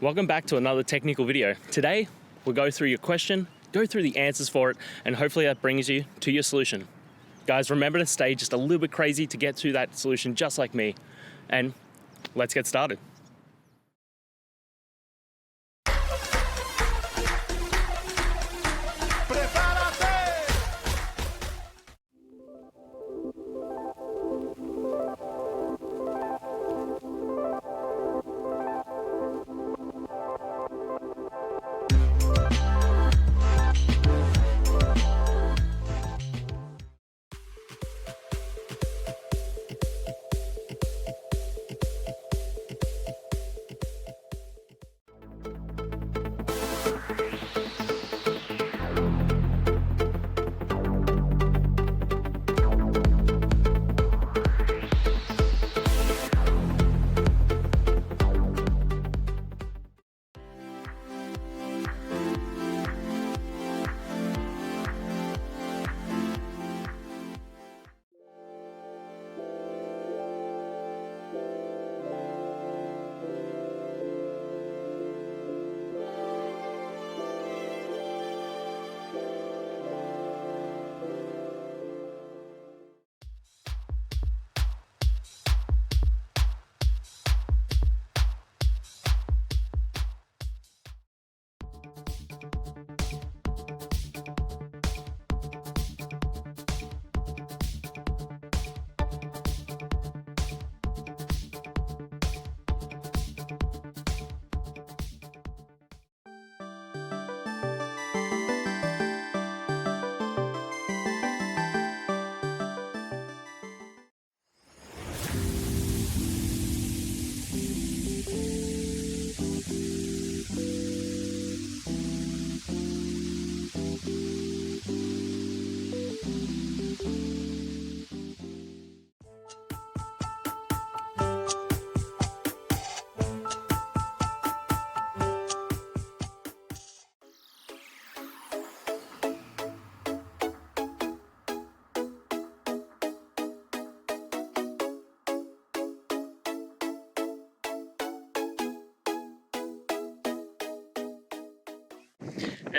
Welcome back to another technical video. Today, we'll go through your question, go through the answers for it, and hopefully that brings you to your solution. Guys, remember to stay just a little bit crazy to get to that solution just like me. And let's get started.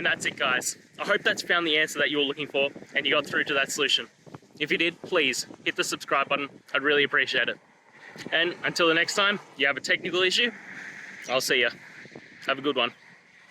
And that's it, guys. I hope that's found the answer that you were looking for and you got through to that solution. If you did, please hit the subscribe button. I'd really appreciate it. And until the next time you have a technical issue, I'll see you. Have a good one.